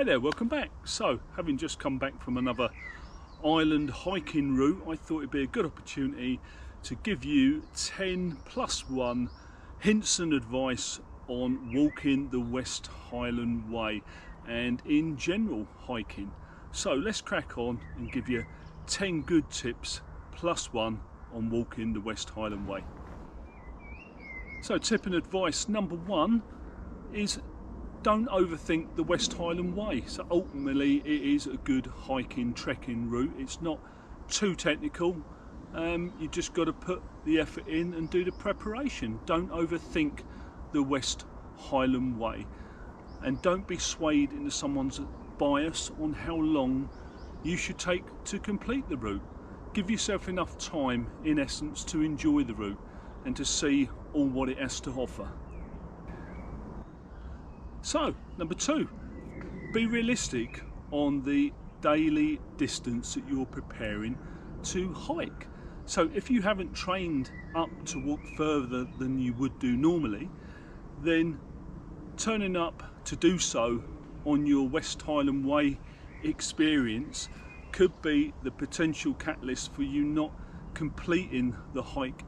Hi there, welcome back. So, having just come back from another island hiking route, I thought it'd be a good opportunity to give you 10+1 hints and advice on walking the West Highland Way and in general hiking. So let's crack on and give you 10 good tips +1 on walking the West Highland Way. So tip and advice number 1 is don't overthink the West Highland Way. So ultimately it is a good hiking, trekking route. It's not too technical. You just got to put the effort in and do the preparation. Don't overthink the West Highland Way, and don't be swayed into someone's bias on how long you should take to complete the route. Give yourself enough time, in essence, to enjoy the route and to see all what it has to offer. So, number 2, be realistic on the daily distance that you're preparing to hike. So if you haven't trained up to walk further than you would do normally, then turning up to do so on your West Highland Way experience could be the potential catalyst for you not completing the hike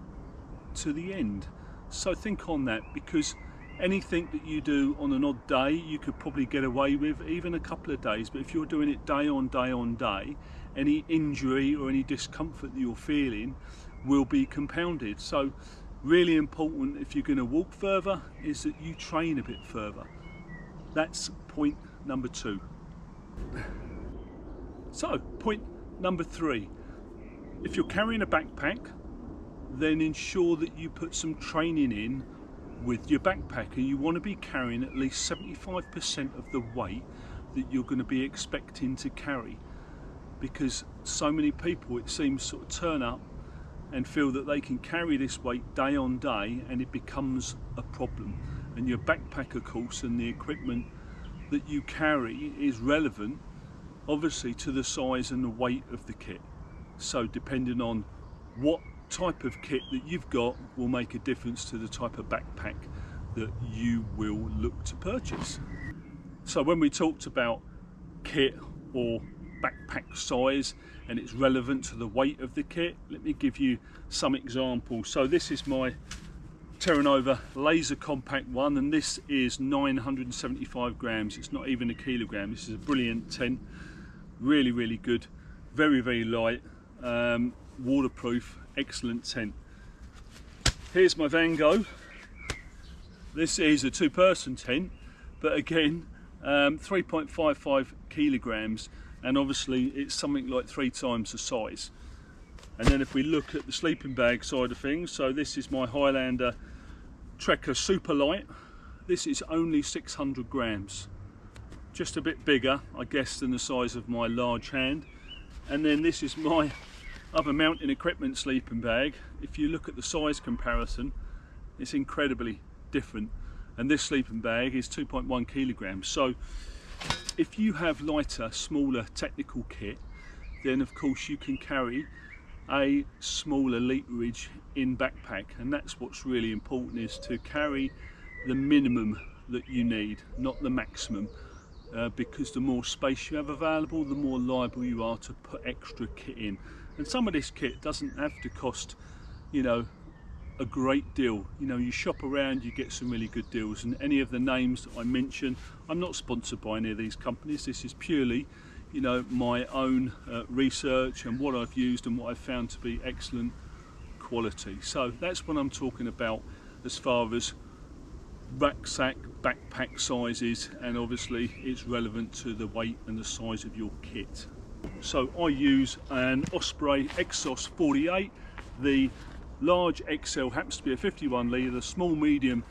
to the end. So think on that, because anything that you do on an odd day you could probably get away with even a couple of days, but if you're doing it day on day on day, any injury or any discomfort that you're feeling will be compounded. So really important, if you're going to walk further, is that you train a bit further. That's point number 2. So point number 3, if you're carrying a backpack, then ensure that you put some training in with your backpack, and you want to be carrying at least 75% of the weight that you're going to be expecting to carry, because so many people, it seems, sort of turn up and feel that they can carry this weight day on day, and it becomes a problem. And your backpack, of course, and the equipment that you carry is relevant obviously to the size and the weight of the kit. So depending on what type of kit that you've got will make a difference to the type of backpack that you will look to purchase. So when we talked about kit or backpack size and it's relevant to the weight of the kit, let me give you some examples. So this is my Terra Nova Laser Compact one, and this is 975 grams. It's not even a kilogram. This is a brilliant tent, really good, very light, waterproof, excellent tent. Here's my Van Gogh. This is a 2-person tent, but again 3.55 kilograms, and obviously it's something like 3 times the size. And then if we look at the sleeping bag side of things, so this is my Highlander Trekker Super Light. This is only 600 grams, just a bit bigger I guess than the size of my large hand. And then this is my other mountain equipment sleeping bag. If you look at the size comparison, it's incredibly different, and this sleeping bag is 2.1 kilograms. So if you have lighter, smaller technical kit, then of course you can carry a smaller literage in backpack, and that's what's really important, is to carry the minimum that you need, not the maximum, because the more space you have available, the more liable you are to put extra kit in. And some of this kit doesn't have to cost, you know, a great deal. You know, you shop around, you get some really good deals, and any of the names that I mention, I'm not sponsored by any of these companies. This is purely, you know, my own research and what I've used and what I've found to be excellent quality. So that's what I'm talking about as far as rucksack, backpack sizes, and obviously it's relevant to the weight and the size of your kit. So I use an Osprey Exos 48. The large XL happens to be a 51 litre, the small medium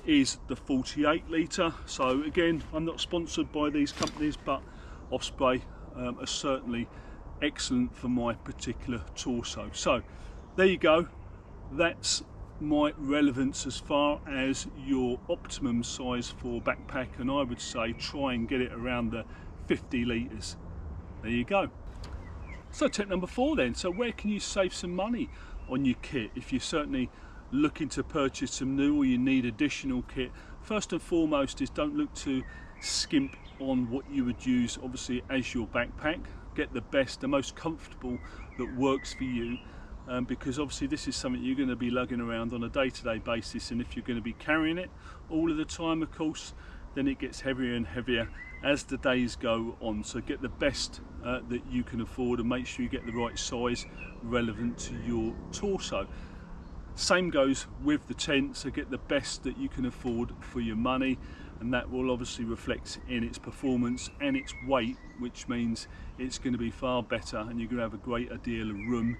is the 48 litre. So again, I'm not sponsored by these companies, but Osprey are certainly excellent for my particular torso. So there you go, that's my relevance as far as your optimum size for backpack, and I would say try and get it around the 50 litres. There you go. So tip number 4 then, so where can you save some money on your kit if you're certainly looking to purchase some new or you need additional kit? First and foremost is don't look to skimp on what you would use obviously as your backpack. Get the best, the most comfortable that works for you, because obviously this is something you're going to be lugging around on a day-to-day basis, and if you're going to be carrying it all of the time, of course, then it gets heavier and heavier as the days go on. So get the best that you can afford, and make sure you get the right size relevant to your torso. Same goes with the tent, so get the best that you can afford for your money, and that will obviously reflect in its performance and its weight, which means it's going to be far better, and you're going to have a greater deal of room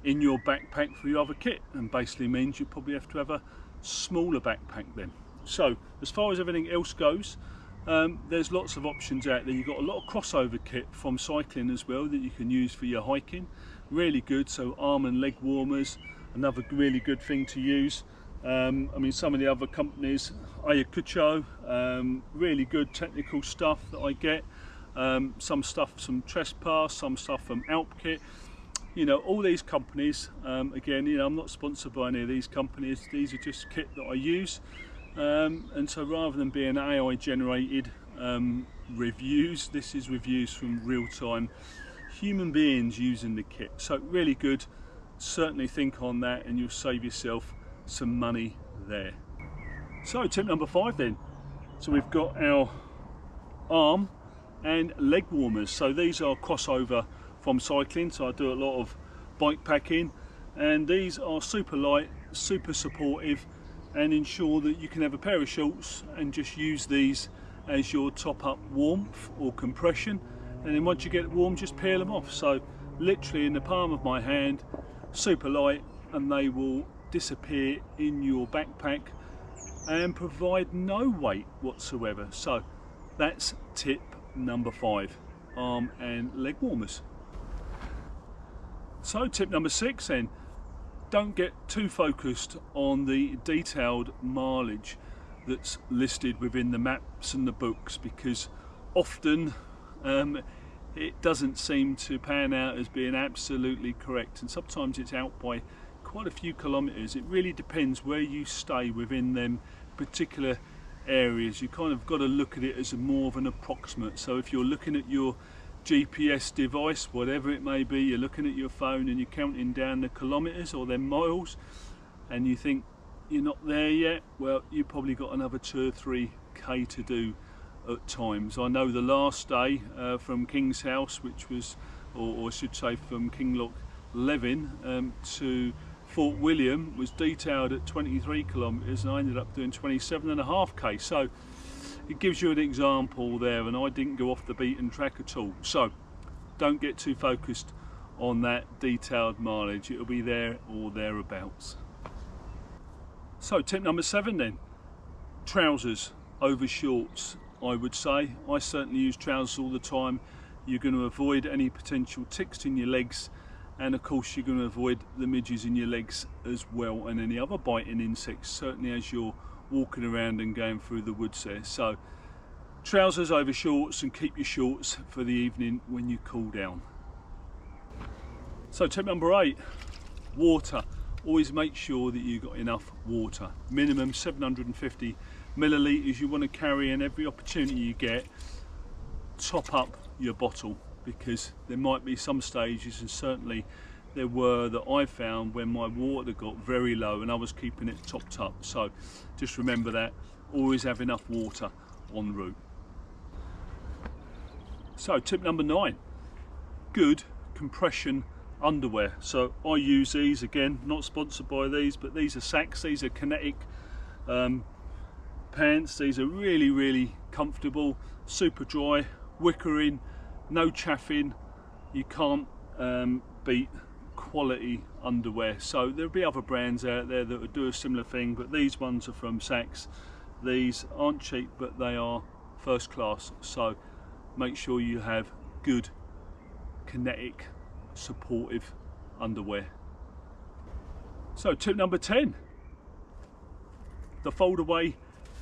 in your backpack for your other kit, and basically means you probably have to have a smaller backpack then. So as far as everything else goes, there's lots of options out there. You've got a lot of crossover kit from cycling as well that you can use for your hiking. Really good, so arm and leg warmers, another really good thing to use. I mean, some of the other companies, Ayacucho, really good technical stuff that I get. Some stuff from Trespass, some stuff from Alpkit. You know, all these companies, again, you know, I'm not sponsored by any of these companies. These are just kit that I use. And so rather than being AI generated reviews, this is reviews from real-time human beings using the kit. So really good. Certainly think on that, and you'll save yourself some money there. So tip number 5 then. So we've got our arm and leg warmers. So these are crossover from cycling, so I do a lot of bike packing, and these are super light, super supportive, and ensure that you can have a pair of shorts and just use these as your top up warmth or compression, and then once you get warm, just peel them off. So literally in the palm of my hand, super light, and they will disappear in your backpack and provide no weight whatsoever. So that's tip number 5, arm and leg warmers. So tip number 6 then, don't get too focused on the detailed mileage that's listed within the maps and the books, because often it doesn't seem to pan out as being absolutely correct, and sometimes it's out by quite a few kilometres. It really depends where you stay within them particular areas. You kind of got to look at it as more of an approximate. So if you're looking at your GPS device, whatever it may be, you're looking at your phone and you're counting down the kilometres or their miles, and you think you're not there yet, well, you've probably got another 2 or 3k to do at times. I know the last day from King's House, which was, or I should say from Kinloch Levin to Fort William, was detailed at 23 kilometres, and I ended up doing 27.5k. So it gives you an example there, and I didn't go off the beaten track at all. So don't get too focused on that detailed mileage. It'll be there or thereabouts. So tip number 7 then, trousers over shorts. I would say, I certainly use trousers all the time. You're going to avoid any potential ticks in your legs, and of course you're going to avoid the midges in your legs as well, and any other biting insects, certainly as you're walking around and going through the woods there. So trousers over shorts, and keep your shorts for the evening when you cool down. So tip number 8, water. Always make sure that you've got enough water, minimum 750 millilitres you want to carry, and every opportunity you get, top up your bottle, because there might be some stages, and certainly there were, that I found when my water got very low and I was keeping it topped up. So just remember that, always have enough water en route. So tip number 9, good compression underwear. So I use these, again, not sponsored by these, but these are Saks. These are kinetic pants. These are really comfortable, super dry, wickering, no chaffing. You can't beat quality underwear. So there'll be other brands out there that would do a similar thing, but these ones are from Saks. These aren't cheap, but they are first class. So make sure you have good kinetic supportive underwear. So tip number 10, the fold away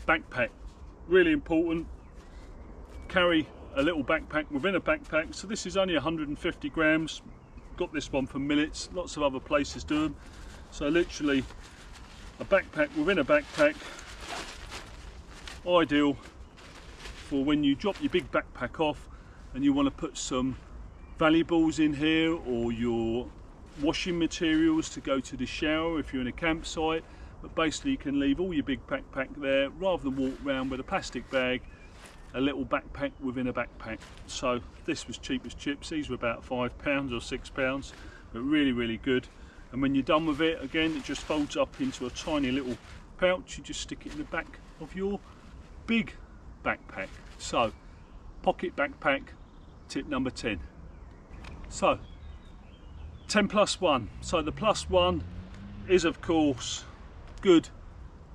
backpack. Really important. Carry a little backpack within a backpack. So this is only 150 grams. Got this one from Millets, lots of other places do them. So literally a backpack within a backpack, ideal for when you drop your big backpack off and you want to put some valuables in here, or your washing materials to go to the shower if you're in a campsite. But basically you can leave all your big backpack there rather than walk around with a plastic bag, a little backpack within a backpack. So this was cheap as chips. These were about £5 or £6, but really good. And when you're done with it, again, it just folds up into a tiny little pouch. You just stick it in the back of your big backpack. So pocket backpack, tip number 10. So 10 plus 1. So the plus 1 is, of course, good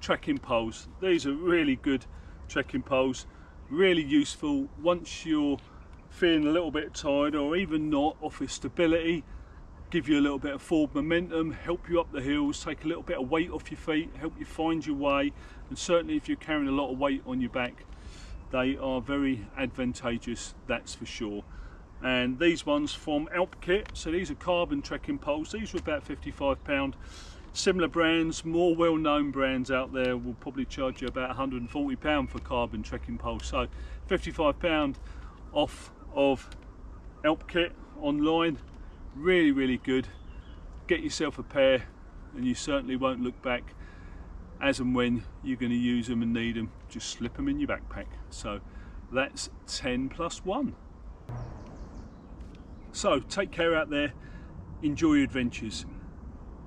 trekking poles. These are really good trekking poles, really useful once you're feeling a little bit tired or even not, offer stability, give you a little bit of forward momentum, help you up the hills, take a little bit of weight off your feet, help you find your way. And certainly if you're carrying a lot of weight on your back, they are very advantageous, that's for sure. And these ones from Salvaquest, so these are carbon trekking poles. These were about £55. Similar brands, more well-known brands out there will probably charge you about £140 for carbon trekking poles. So £55 off of Salvaquest online, really good. Get yourself a pair and you certainly won't look back as and when you're going to use them and need them. Just slip them in your backpack. So that's 10 plus 1. So take care out there, enjoy your adventures,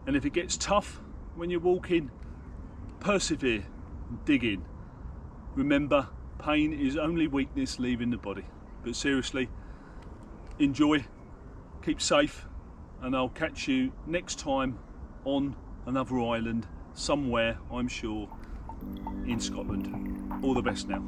and if it gets tough when you're walking, persevere and dig in. Remember, pain is only weakness leaving the body. But seriously, enjoy, keep safe, and I'll catch you next time on another island somewhere, I'm sure, in Scotland. All the best now.